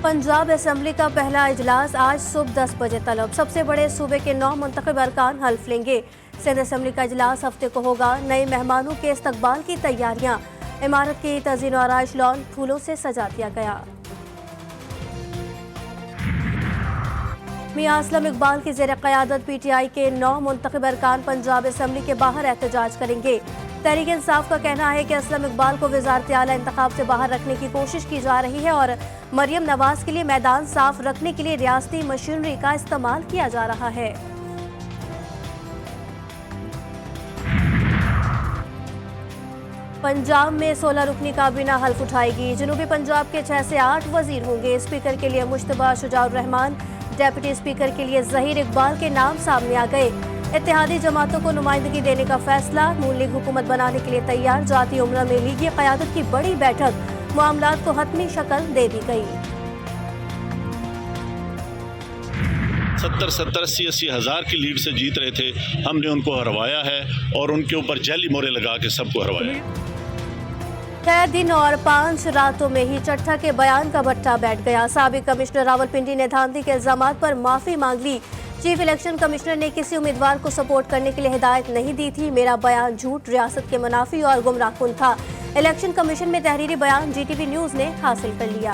Punjab assembly का पहला इजलास आज सुबह 10 बजे तलब। सबसे बड़े सूबे के 9 मुंतखब अरकान हल्फ लेंगे। सिंध असेंबली का इजलास हफ्ते को होगा। नए मेहमानों के इस्तकबाल की तैयारियां। इमारत की तज़ीन और आराइश लॉन फूलों से सजा दिया गया। मियां असलम इकबाल की ज़ेर क़यादत PTI के 9 मुंतखब अरकान पंजाब असेंबली के बाहर एहतजाज करेंगे। तहरीक इंसाफ का कहना है कि असलम इकबाल को वज़ारत आला इंतखाब से बाहर रखने की कोशिश की जा रही है और मरियम नवाज के लिए मैदान साफ रखने के लिए रियासती मशीनरी का इस्तेमाल किया जा रहा है। पंजाब में 16 रुकनी काबीना हल्फ उठाएगी। जनूबी पंजाब के 6 से 8 वजीर होंगे। स्पीकर के लिए मुश्तबा शुजाउर रहमान, डेप्यूटी स्पीकर के लिए ज़हीर इकबाल के नाम सामने आ गए। इत्तेहादी जमातों को नुमाइंदगी देने का फैसला। नून लीग हुकूमत बनाने के लिए तैयार। जाती उम्रा में लीगी क़यादत की बड़ी बैठक। मामलात को हतमी शक्ल दे दी गई। 70-80 हज़ार की लीड से जीत रहे थे। हमने उनको हरवाया है और उनके ऊपर जैली मोहरें लगा के सबको हरवाया। 6 दिन और 5 रातों में ही चट्ठा के बयान का भट्टा बैठ गया। साबिक कमिश्नर रावलपिंडी ने धांधली के इल्जामात पर माफी मांग ली। चीफ इलेक्शन कमिश्नर ने किसी उम्मीदवार को सपोर्ट करने के लिए हिदायत नहीं दी थी। मेरा बयान झूठ, रियासत के मुनाफी और गुमराहकुन था। इलेक्शन कमीशन में तहरीरी बयान GTV न्यूज ने हासिल कर लिया।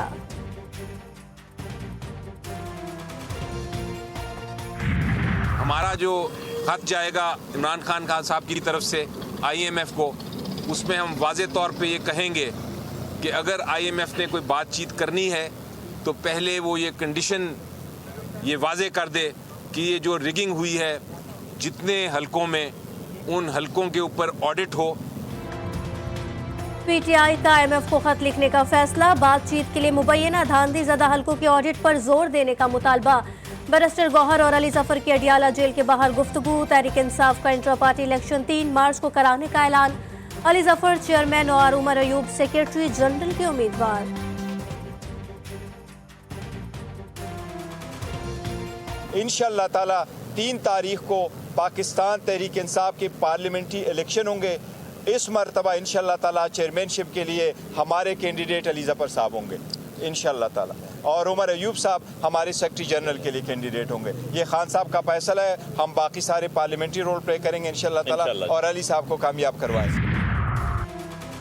हमारा जो खत जाएगा इमरान खान साहब की तरफ से IMF को, उसमें हम वाज़े तौर पे ये कहेंगे कि अगर IMF ने कोई बातचीत करनी है तो पहले वो ये कंडीशन ये वाज़े कर दे कि ये जो रिगिंग हुई है जितने हलकों में, उन हलकों के ऊपर ऑडिट हो। PTI का IMF को खत लिखने का फैसला। बातचीत के लिए मुबैना धांधली ज़दा हलकों के ऑडिट पर जोर देने का मुतालबा। बैरिस्टर गौहर और अली जफर की अडियाला जेल के बाहर गुफ्तगू। तहरीक इंसाफ का इंट्रा पार्टी इलेक्शन 3 मार्च को कराने का ऐलान। अली जफर चेयरमैन और उमर अयूब सेक्रेटरी जनरल के उम्मीदवार। इंशाअल्लाह ताला 3 तारीख को पाकिस्तान तहरीक इंसाफ के पार्लियामेंट्री इलेक्शन होंगे। इस मरतबा इंशाअल्लाह ताला चेयरमैनशिप के लिए हमारे कैंडिडेट अली जफर साहब होंगे इंशाअल्लाह ताला, और उमर अयूब साहब हमारे सेक्रेटरी जनरल के लिए कैंडिडेट होंगे। ये खान साहब का फैसला है। हम बाकी सारे पार्लियामेंट्री रोल प्ले करेंगे इंशाअल्लाह ताला और अली साहब को कामयाब करवाएंगे।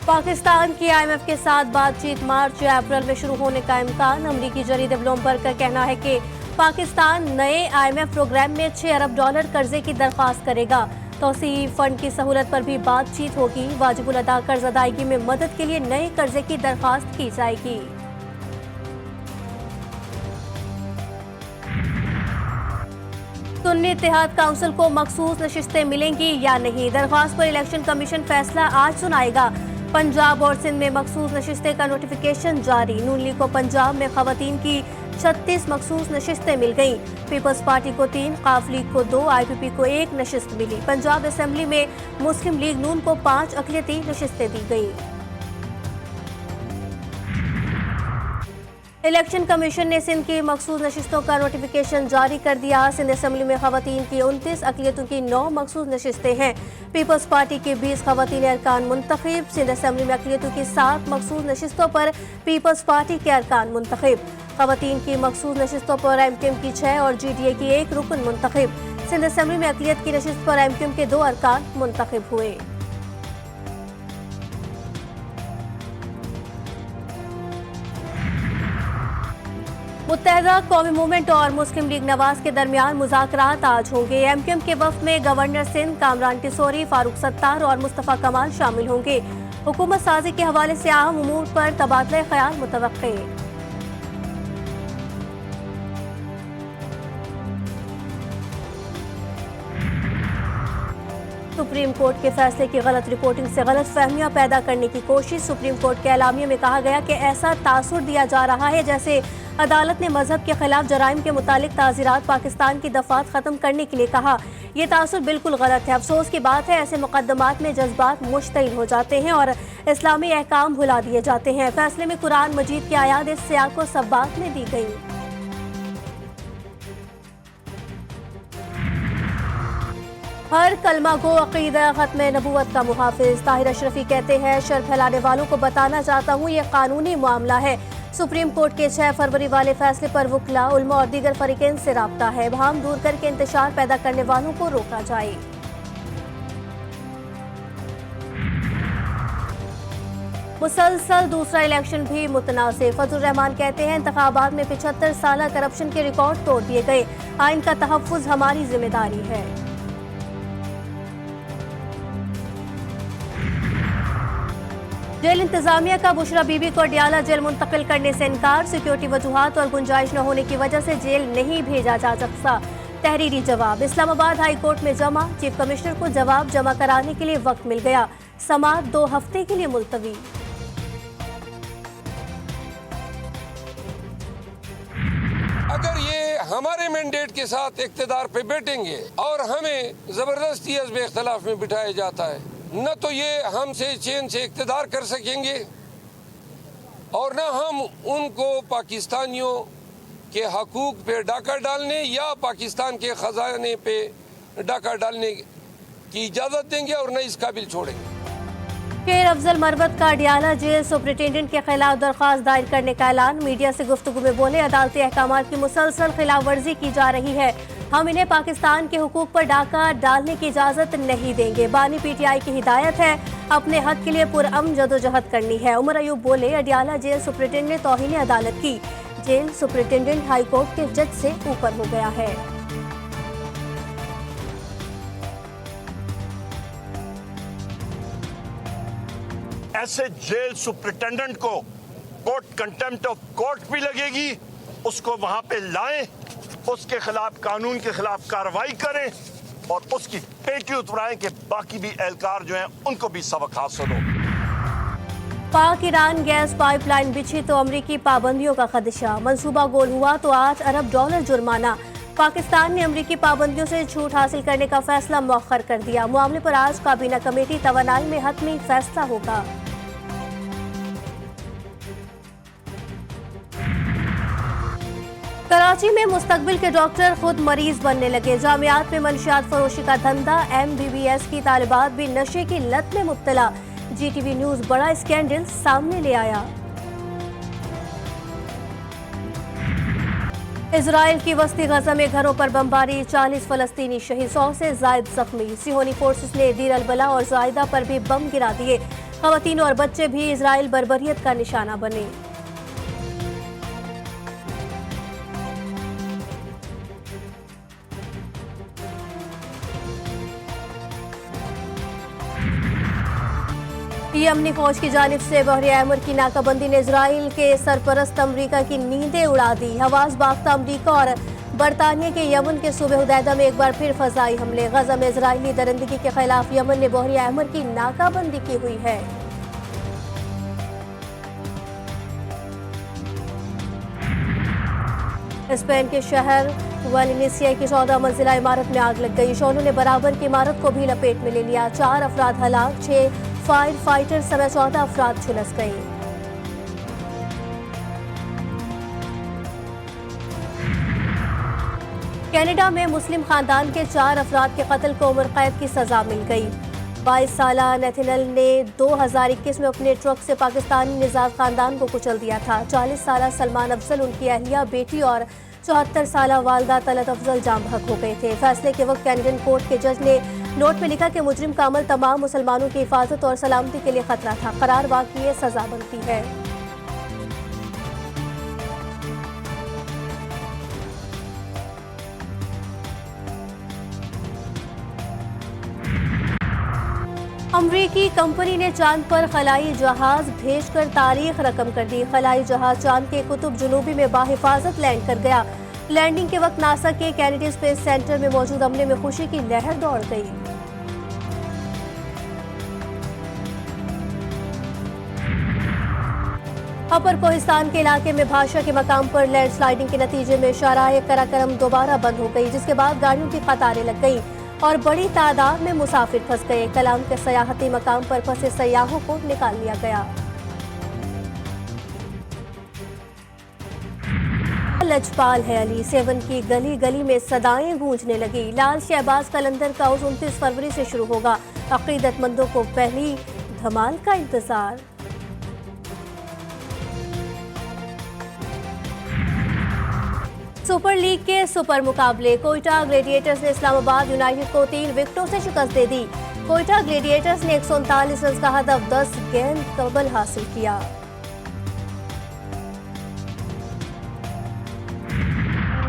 पाकिस्तान की IMF के साथ बातचीत मार्च या अप्रैल में शुरू होने का इम्कान। अमरीकी जरीदे ब्लूमबर्ग का कहना है कि पाकिस्तान नए IMF प्रोग्राम में $6 अरब कर्जे की दरख्वास्त करेगा। तौसीई फंड की सहूलत पर भी बातचीत होगी। वाजिबुल अदा कर्ज अदायगी में मदद के लिए नए कर्जे की दरख्वास्त की जाएगी। सुन्नी इत्तेहाद काउंसिल को मखसूस नशिस्तें मिलेंगी या नहीं, दरख्वास्त पर इलेक्शन कमीशन फैसला आज सुनाएगा। पंजाब और सिंध में मखसूस नशिस्तें का नोटिफिकेशन जारी। नून लीग को पंजाब में खवातीन की 36 मखसूस नशिस्तें मिल गईं। पीपल्स पार्टी को 3, काफ लीग को 2, IPP को 1 नशिस्त मिली। पंजाब असेंबली में मुस्लिम लीग नून को 5 अक़लियती नशिस्तें दी गईं। इलेक्शन कमीशन ने सिंध की मखसूस नशिस्तों का नोटिफिकेशन जारी कर दिया। सिंध असेंबली में खवातीन की 29, अक़लियतों की 9 मखसूस नशिस्तें हैं। पीपल्स पार्टी के 20 खवातीन अरकान मुंतखब। सिंध असेंबली में अक़लियतों की 7 मखसूस नशिस्तों पर पीपल्स पार्टी के अरकान मुंतखब। खवातीन की मखसूस नशिस्तों पर MQM की 6 और GDA की 1 रुकन मुंतखब। सिंध असेंबली में अक़लियत की नशिस्त पर MQM के 2 अरकान मुंतखब हुए। मुत्तहदा कौमी मूवमेंट और मुस्लिम लीग नवाज के दरमियान मुज़ाकरात आज होंगे। MQM के वफ़द में गवर्नर सिंध कामरान टिसोरी, फारूक सत्तार और मुस्तफ़ा कमाल शामिल होंगे। हुकूमत साजी के हवाले से अहम उमूर पर तबादला ख्याल मुतवक्के। सुप्रीम कोर्ट के फैसले की गलत रिपोर्टिंग से गलत फहमियां पैदा करने की कोशिश। सुप्रीम कोर्ट के एलामिया में कहा गया कि ऐसा तासुर दिया जा रहा है जैसे अदालत ने मजहब के खिलाफ जराइम के मुतालिक ताज़ीरात पाकिस्तान की दफात खत्म करने के लिए कहा। ये तासुर बिल्कुल गलत है। अफसोस की बात है ऐसे मुकदमात में जज्बात मुश्तइल हो जाते हैं और इस्लामी अहकाम भुला दिए जाते हैं। फैसले में कुरान मजीद की आयात इस सियाक व सब्बात में दी गई। हर कलमा गो अक़ीदा ख़त्म नबूवत का मुहाफ़िज़। ताहिर अशरफी कहते हैं शर फैलाने वालों को बताना चाहता हूँ ये कानूनी मामला है। सुप्रीम कोर्ट के 6 फरवरी वाले फैसले पर वकला, उलमा और दीगर फरीकैन से राब्ता है। भाम दूर करके इंतशार पैदा करने वालों को रोका जाए। मुसलसल दूसरा इलेक्शन भी मुतनाज़िर। फजलुर रहमान कहते हैं इंतखाबात में 75 साल करप्शन के रिकॉर्ड तोड़ दिए गए। आइन का तहफ़्फ़ुज़ हमारी जिम्मेदारी है। जेल इंतजामिया का बुशरा बीबी को अडियाला जेल मुंतकिल करने से इनकार। सिक्योरिटी वजूहात और गुंजाइश न होने की वजह से जेल नहीं भेजा जा सकता। तहरीरी जवाब इस्लामाबाद हाई कोर्ट में जमा। चीफ कमिश्नर को जवाब जमा कराने के लिए वक्त मिल गया। समाअत 2 हफ्ते के लिए मुलतवी। अगर ये हमारे मैंडेट के साथ इक़्तिदार पे बैठेंगे और हमें जबरदस्ती अज़्म इख्तलाफ में बिठाया जाता है, न तो ये हमसे चैन से इक़्तिदार कर सकेंगे और न हम उनको पाकिस्तानियों के हकूक़ पे डाका डालने या पाकिस्तान के ख़जाने पे डाका डालने की इजाज़त देंगे और न इस काबिल छोड़ेंगे। शेर अफजल मरवत का अडियाला जेल सुपरिटेंडेंट के खिलाफ दरख्वास्त दायर करने का ऐलान। मीडिया से गुफ्तगू में बोले अदालती अहकामात की मुसलसल खिलाफ वर्जी की जा रही है। हम इन्हें पाकिस्तान के हुकूक पर डाका डालने की इजाजत नहीं देंगे। बानी PTI की हिदायत है, अपने हक के लिए पुरअमन जदोजहद करनी है। उमर अयूब बोले अडियाला जेल सुपरिटेंडेंट ने तौहीन अदालत की। जेल सुपरिटेंडेंट हाई कोर्ट के जज से ऊपर हो गया है। ऐसे जेल सुपरिटेंडेंट को कोर्ट कंटेम्प्ट ऑफ कोर्ट भी लगेगी, उसको वहां पे लाएं, उसके खिलाफ कानून के खिलाफ कार्रवाई करें और उसकी पेटी उतराएं कि बाकी भी एहलकार जो हैं उनको भी सबक हासिल हो। पाक ईरान गैस पाइपलाइन बिछी तो अमरीकी पाबंदियों का खदशा। मंसूबा गोल हुआ तो $8 अरब जुर्माना। पाकिस्तान ने अमरीकी पाबंदियों से छूट हासिल करने का फैसला मौखर कर दिया। मामले पर आज काबीना कमेटी तवानाई में हतमी फैसला होगा। कराची में मुस्तकबिल के डॉक्टर खुद मरीज बनने लगे। जामियात में मंशियात फरोशी का धंधा। MBBS की तालिबात भी नशे की लत में मुब्तला। GTV न्यूज बड़ा स्कैंडल सामने ले आया। इजराइल की वस्ती गजा में घरों पर बमबारी। 40 फलस्तीनी शहीद, 100 से जायद जख्मी। सिहोनी फोर्सेस ने दीर अल-बला और जायदा पर भी बम गिरा दिए। खवातीन और बच्चे भी इजराइल बर्बरियत का निशाना बने। यमनी फौज की जानिब से बहर अहमर की नाकाबंदी ने इजराइल के सरपरस्त अमरीका की नींदें उड़ा दी। हवास बाख्ता अमरीका और बरतानिया के यमन के सूबे हुदैदा में एक बार फिर फजाई हमले। गजा में इजरायली दरिंदगी के खिलाफ यमन ने बहर अहमर की नाकाबंदी की हुई है। स्पेन के शहर वालेंसिया की 14 मंजिला इमारत में आग लग गई। शोलों ने बराबर की इमारत को भी लपेट में ले लिया। 4 अफराद हलाक, 6 फायर फाइटर समेत 14 अफराद झुलस गए। कनाडा में मुस्लिम खानदान के 4 अफराद के कत्ल को उम्र कैद की सजा मिल गई। 22 साला नेथनल ने 2021 में अपने ट्रक से पाकिस्तानी निजात खानदान को कुचल दिया था। 40 साला सलमान अफजल, उनकी अहलिया, बेटी और 74 साला वालदा तलत अफजल जाम बहक हो गए थे। फैसले के वक्त कैनेडियन कोर्ट के जज ने नोट में लिखा कि मुजरिम का अमल तमाम मुसलमानों की हिफाजत और सलामती के लिए खतरा था। करार वाक़ई सजा बनती है। अमरीकी कंपनी ने चांद पर खलाई जहाज भेजकर तारीख रकम कर दी। खलाई जहाज चांद के कुतुब जुनूबी में बाहिफाजत लैंड कर गया। लैंडिंग के वक्त नासा के कैनेडी स्पेस सेंटर में मौजूद अमले में खुशी की लहर दौड़ गई। अपर कोहिस्तान के इलाके में भाषा के मकाम पर लैंडस्लाइडिंग के नतीजे में शाराए कराकरम दोबारा बंद हो गई, जिसके बाद गाड़ियों की कतारें लग गई और बड़ी तादाद में मुसाफिर फंस गए। कलाम के सयाहती मकाम पर फंसे सयाहों को निकाल लिया गया। लजपाल है अली, सेवन की गली गली में सदाएं गूंजने लगी। लाल शहबाज कलंदर का उस 29 फरवरी से शुरू होगा। अकीदतमंदों को पहली धमाल का इंतजार। सुपर लीग के सुपर मुकाबले कोयटा ग्लेडिएटर्स ने इस्लामाबाद यूनाइटेड को 3 विकेटों से शिकस्त दे दी। कोयटा ग्लेडिएटर्स ने 139 रन का हदफ 10 गेंद कबल हासिल किया।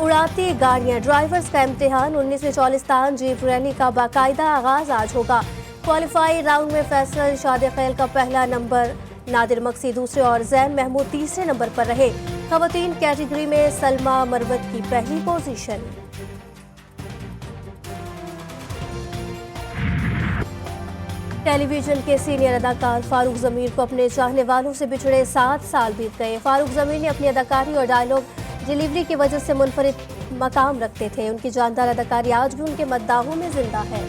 उड़ाती गाड़ियां ड्राइवर्स का इम्तिहान 19वीं चौलिस्तान जीप रैली का बाकायदा आगाज आज होगा। क्वालिफाई राउंड में फैसल इरशाद खैल का पहला नंबर, नादिर मक्सी दूसरे और जैन महमूद तीसरे नंबर पर रहे। खवातीन कैटेगरी में सलमा मरवत की पहली पोजीशन। टेलीविजन के सीनियर अदाकार फारूक जमीर को अपने चाहने वालों से बिछड़े 7 साल बीत गए। फारूक जमीर ने अपनी अदाकारी और डायलॉग डिलीवरी की वजह से मुनफरिद मकाम रखते थे। उनकी जानदार अदाकारी आज भी उनके मद्दाहों में जिंदा है।